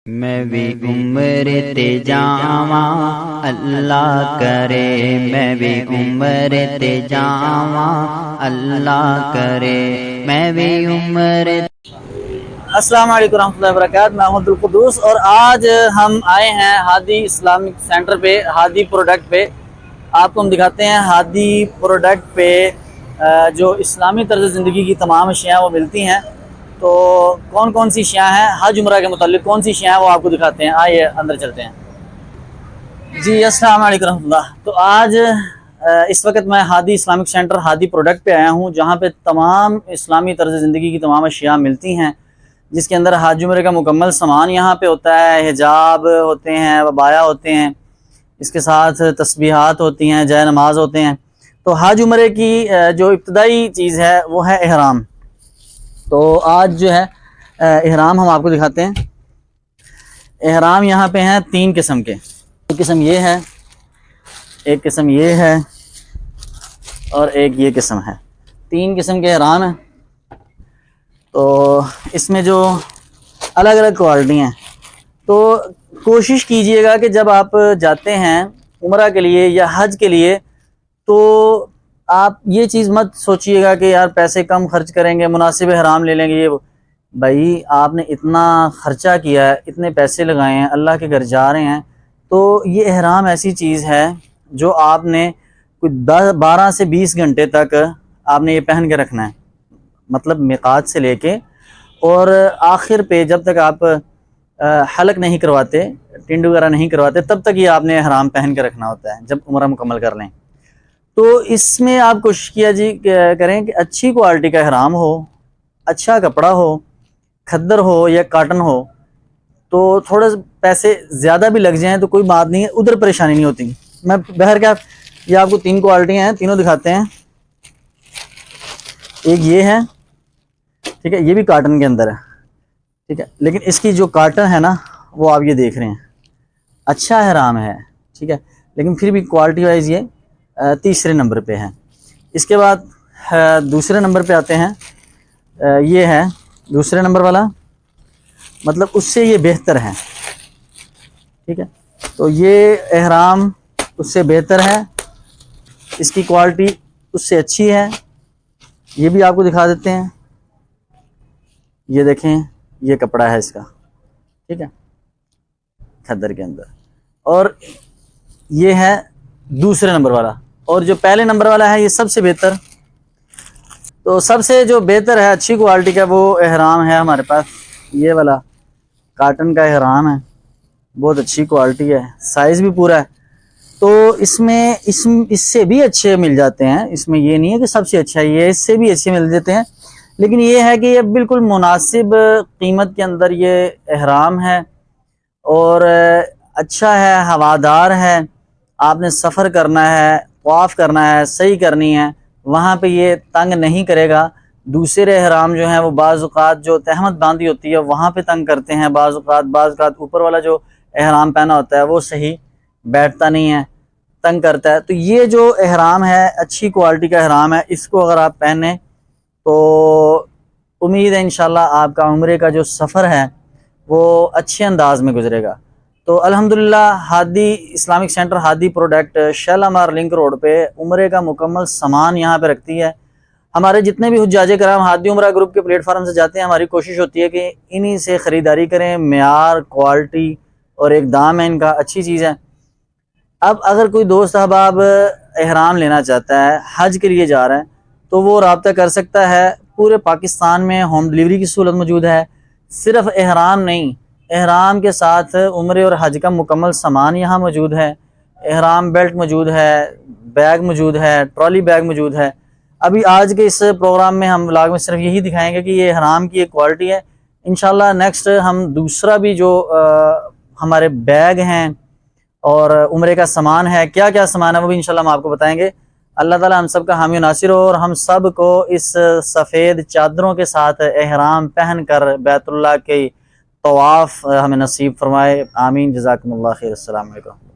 मैं भी उम्र ते जावा अल्लाह करे, मैं भी उम्र ते जावा अल्लाह करे, मैं भी उम्र। अस्सलाम वालेकुम रहमतुल्लाहि व बरकातहू। मैं अब्दुल कुद्दूस और आज हम आए हैं हादी इस्लामिक सेंटर पे, हादी प्रोडक्ट पे। आपको हम दिखाते हैं हादी प्रोडक्ट पे जो इस्लामी तर्ज ज़िंदगी की तमाम अशियाँ वो मिलती हैं। तो कौन कौन सी अशियाँ हैं, हज उम्रा के मुताल्लिक कौन सी अशियाँ हैं वो आपको दिखाते हैं। आइए अंदर चलते हैं। जी अस्सलाम वालेकुम रहमतुल्लाह। तो आज इस वक्त मैं Hadi Islamic centre Hadi product पे आया हूँ, जहाँ पे तमाम इस्लामी तर्ज ज़िंदगी की तमाम अशियाँ मिलती हैं, जिसके अंदर हज उम्रे का मुकम्मल सामान यहाँ पे होता है। हिजाब होते हैं, वबाया होते हैं, इसके साथ तस्बीहात होती हैं, जय नमाज होते हैं। तो हज उम्रे की जो इब्तदाई चीज़ है वो है इहराम। तो आज जो है इहराम हम आपको दिखाते हैं। इहराम यहाँ पे हैं 3 किस्म के। एक किस्म ये है, एक किस्म ये है और एक ये किस्म है। 3 किस्म के इहराम हैं। तो इसमें जो अलग अलग क्वालिटी हैं, तो कोशिश कीजिएगा कि जब आप जाते हैं उम्रा के लिए या हज के लिए, तो आप ये चीज़ मत सोचिएगा कि यार पैसे कम खर्च करेंगे, मुनासिब इहराम ले लेंगे। ये भाई आपने इतना ख़र्चा किया है, इतने पैसे लगाए हैं, अल्लाह के घर जा रहे हैं, तो ये इहराम ऐसी चीज़ है जो आपने कुछ 12 से 20 घंटे तक आपने ये पहन के रखना है। मतलब मिक़ात से लेके और आखिर पे जब तक आप हलक नहीं करवाते, टिंड वगैरह नहीं करवाते, तब तक ये आपने इहराम पहन के रखना होता है जब उम्रा मुकम्मल कर लें। तो इसमें आप कोशिश करें कि अच्छी क्वालिटी का इहराम हो, अच्छा कपड़ा हो, खद्दर हो या काटन हो। तो थोड़ा पैसे ज़्यादा भी लग जाएं तो कोई बात नहीं है, उधर परेशानी नहीं होती। मैं बहर क्या, ये आपको 3 क्वालिटियाँ हैं, तीनों दिखाते हैं। एक ये है, ठीक है, ये भी काटन के अंदर है, ठीक है, लेकिन इसकी जो काटन है ना वो आप ये देख रहे हैं, अच्छा इहराम है, ठीक है, लेकिन फिर भी क्वालिटी वाइज ये तीसरे नंबर पे है। इसके बाद दूसरे नंबर पे आते हैं, ये है दूसरे नंबर वाला, मतलब उससे ये बेहतर है, ठीक है। तो ये इहराम उससे बेहतर है, इसकी क्वालिटी उससे अच्छी है। ये भी आपको दिखा देते हैं, ये देखें, ये कपड़ा है इसका, ठीक है, खद्दर के अंदर। और ये है दूसरे नंबर वाला, और जो पहले नंबर वाला है ये सबसे बेहतर। तो सबसे जो बेहतर है, अच्छी क्वालिटी का, वो इहराम है हमारे पास ये वाला काटन का इहराम है, बहुत अच्छी क्वालिटी है, साइज़ भी पूरा है। तो इससे भी अच्छे मिल जाते हैं, इसमें ये नहीं है कि सबसे अच्छा है, ये इससे भी अच्छे मिल जाते हैं, लेकिन ये है कि ये बिल्कुल मुनासिब कीमत के अंदर ये इहराम है और अच्छा है, हवादार है। आपने सफ़र करना है, तवाफ़ करना है, सही करनी है, वहाँ पे ये तंग नहीं करेगा। दूसरे इहराम जो हैं वो बाज़ औक़ात जो तहमत बांधी होती है वहाँ पे तंग करते हैं, बाज़ औक़ात ऊपर वाला जो इहराम पहना होता है वो सही बैठता नहीं है, तंग करता है। तो ये जो इहराम है अच्छी क्वालिटी का इहराम है, इसको अगर आप पहने तो उम्मीद है इंशाल्लाह आपका उम्रे का जो सफ़र है वो अच्छे अंदाज में गुजरेगा। तो अल्हम्दुलिल्लाह Hadi Islamic centre Hadi product Shalamar link road पे उम्रे का मुकम्मल सामान यहाँ पे रखती है। हमारे जितने भी हुज्जाजे कराम हादी उम्रा ग्रुप के प्लेटफार्म से जाते हैं, हमारी कोशिश होती है कि इन्हीं से ख़रीदारी करें। मेयार, क्वालिटी और एक दाम है इनका, अच्छी चीज़ है। अब अगर कोई दोस्त अहबाब इहराम लेना चाहता है, हज के लिए जा रहा है, तो वो रब्ता कर सकता है। पूरे पाकिस्तान में होम डिलीवरी की सहूलत मौजूद है। सिर्फ इहराम नहीं, इहराम के साथ उम्रे और हज का मुकम्मल सामान यहाँ मौजूद है। इहराम बेल्ट मौजूद है, बैग मौजूद है, ट्रॉली बैग मौजूद है। अभी आज के इस प्रोग्राम में हम व्लॉग में सिर्फ यही दिखाएंगे कि ये इहराम की एक क्वालिटी है। इंशाल्लाह नेक्स्ट हम दूसरा भी जो हमारे बैग हैं और उम्रे का सामान है, क्या क्या सामान है, वो भी इंशाल्लाह हम आपको बताएंगे। अल्लाह ताला हम सब का हामी नासिर हो और हम सब को इस सफ़ेद चादरों के साथ इहराम पहन कर बैतुल्लाह के तवाफ़ हमें नसीब फरमाए। आमीन। जज़ाकुमुल्लाह खैर। अस्सलाम वालेकुम।